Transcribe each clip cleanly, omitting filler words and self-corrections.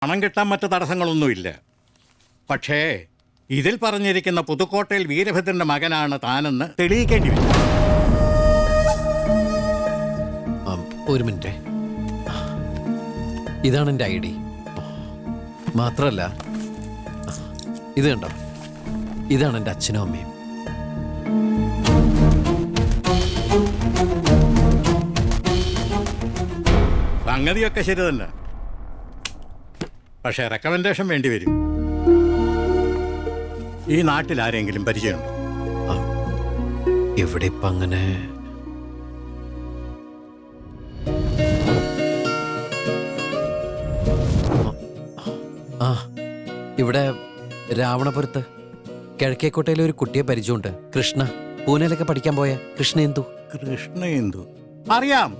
പണം കിട്ടാൻ മറ്റ് തടസ്സങ്ങളൊന്നുമില്ല. പക്ഷേ ഇതിൽ പറഞ്ഞിരിക്കുന്ന പുതുക്കോട്ടയിൽ വീരഭദ്രന്റെ മകനാണ് താനെന്ന് തെളിയിക്കേണ്ടി വരും. ഒരു മിനിറ്റ്, ഇതാണ് എൻ്റെ ID. മാത്രമല്ല ഇത് കണ്ടോ, ഇതാണ് എൻ്റെ അച്ഛനും അമ്മയും. സംഗതിയൊക്കെ ശരി തന്നെ, പക്ഷേ റെക്കമെൻഡേഷൻ വേണ്ടി വരും. ഈ നാട്ടിൽ ആരെങ്കിലും പരിചയമുണ്ടോ? ഇവിടെ ഇപ്പം അങ്ങനെ ഇവിടെ രാവണപുരത്ത് കിഴക്കേക്കോട്ടയിലെ ഒരു കുട്ടിയെ പരിചയമുണ്ട്. കൃഷ്ണ, പൂനെയിലൊക്കെ പഠിക്കാൻ പോയ കൃഷ്ണേന്ദു. കൃഷ്ണേന്ദു അറിയാം,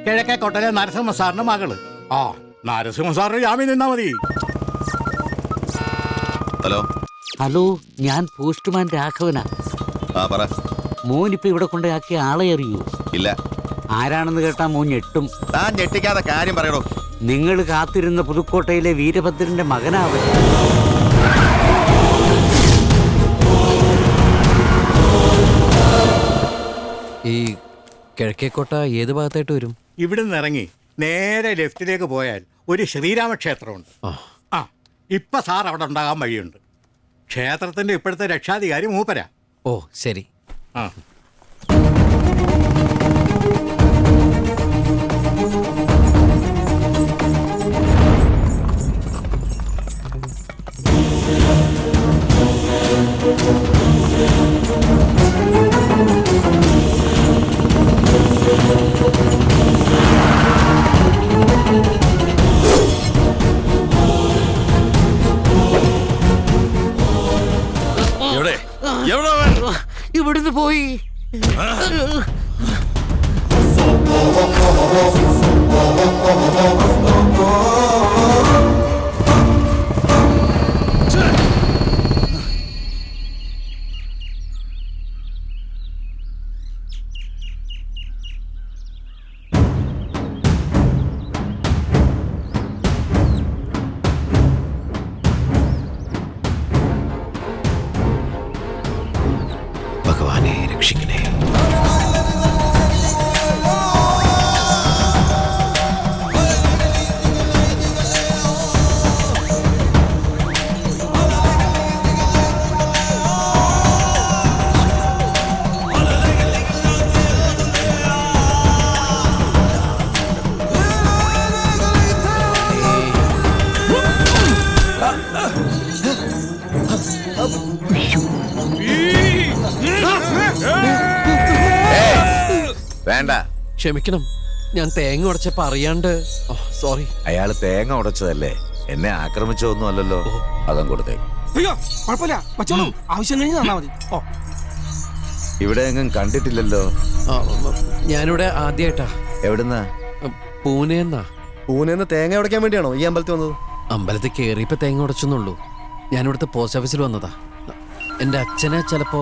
കിഴക്കേക്കോട്ടയിലെ നരസിംഹ സാറിന്റെ മകള്. നരസിംഹ സാറിന് ജാമ്യം നിന്നാ മതി. ഹലോ ഹലോ, ഞാൻ പോസ്റ്റ്മാൻ രാഘവനാ. പറ. മോനിപ്പോ ഇവിടെ കൊണ്ടാക്കിയ ആളെ അറിയൂ? ഇല്ല. ആരാണെന്ന് കേട്ടാ മോൻ ഞെട്ടും. താൻ ഞെട്ടിക്കാതെ കാര്യം പറയണോ. നിങ്ങൾ കാത്തിരുന്ന പുതുക്കോട്ടയിലെ വീരഭദ്രന്റെ മകനാവൻ. ഈ കിഴക്കേക്കോട്ട ഏത് ഭാഗത്തായിട്ട് വരും? ഇവിടുന്ന് ഇറങ്ങി നേരെ ലെഫ്റ്റിലേക്ക് പോയാൽ ഒരു ശ്രീരാമക്ഷേത്രമുണ്ട്. ഇപ്പൊ സാർ അവിടെ ഉണ്ടാകാൻ വഴിയുണ്ട്. ക്ഷേത്രത്തിന്റെ ഇപ്പോഴത്തെ രക്ഷാധികാരി മൂപ്പരാ. ഓ ശരി. ഇവിടുന്ന് പോയി. ഭഗവാനെ രക്ഷിക്കണേ. വേണ്ട, ക്ഷമിക്കണം, ഞാൻ തേങ്ങ ഉടച്ചപ്പോ അറിയാണ്ട്. സോറി. അയാള് തേങ്ങ ഉടച്ചതല്ലേ, എന്നെ ആക്രമിച്ചതൊന്നും അല്ലല്ലോ. അതും കൊടുത്തേക്ക്. അയ്യോ കുഴപ്പമില്ല, വച്ചോളൂ. ആവശ്യം കഴിഞ്ഞ് തന്നാ മതി. ഇവിടെ എങ്ങും കണ്ടിട്ടില്ലല്ലോ. ഞാനിവിടെ ആദ്യമായിട്ടാ. എവിടുന്നാ? പൂനെന്നാ. പൂനെന്ന് തേങ്ങ ഉടയ്ക്കാൻ വേണ്ടിയാണോ ഈ അമ്പലത്തിൽ വന്നത്? അമ്പലത്തിൽ കയറിയപ്പോ തേങ്ങ ഉടച്ചെന്നുള്ളൂ. ഞാനിവിടുത്തെ പോസ്റ്റ് ഓഫീസിൽ വന്നതാ. എൻ്റെ അച്ഛനെ ചിലപ്പോ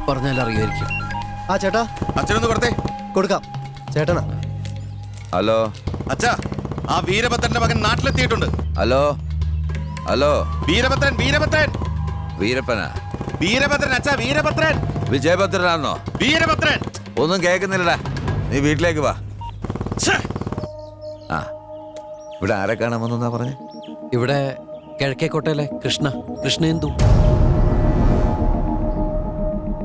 പറഞ്ഞാൽ അറിയുമായിരിക്കും. ആ ചേട്ടാ, അച്ഛനൊന്ന് കൊടുത്തേ. കൊടുക്കാം. ചേട്ടനാ. ഹലോ അച്ഛാ, ആ വീരഭദ്രന്റെ മകൻ നാട്ടിലെത്തിയിട്ടുണ്ട്. Hello hello, Veerabhadran. വീരഭദ്രൻ വീരപ്പനാ? വീരഭദ്രൻ അച്ഛാ, വീരഭദ്രൻ. വിജയഭദ്രനാണോ? വീരഭദ്രൻ. ഒന്നും കേൾക്കുന്നില്ലടാ, നീ വീട്ടിലേക്ക് വാ. ആ, ഇവിടെ ആരെ കാണാൻ വന്നാ പറഞ്ഞേ? ഇവിടെ കിഴക്കേക്കോട്ടയിലെ കൃഷ്ണേന്ദു.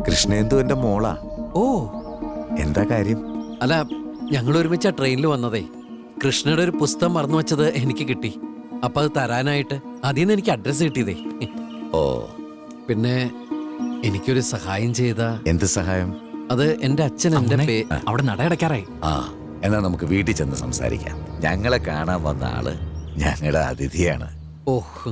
കൃഷ്ണേന്ദു എന്റെ മോളാ. ഓ, എന്താ കാര്യം? അല്ല, ഞങ്ങൾ ഒരുമിച്ച ട്രെയിനിൽ വന്നതേ. കൃഷ്ണയുടെ ഒരു പുസ്തകം മറന്നു വെച്ചത് എനിക്ക് കിട്ടി. അപ്പൊ അത് തരാനായിട്ട് അതിൽ നിന്ന് എനിക്ക് അഡ്രസ് കിട്ടിയതേ. ഓ, പിന്നെ എനിക്കൊരു സഹായം ചെയ്ത. എന്ത് സഹായം? അത് എന്റെ അച്ഛൻ എന്റെ അവിടെ നടയടക്കാറായി. ആ, എന്നാ നമുക്ക് വീട്ടിൽ ചെന്ന് സംസാരിക്കാം. ഞങ്ങളെ കാണാൻ വന്ന ആള് ഞങ്ങളുടെ അതിഥിയാണ്. ഓഹ്.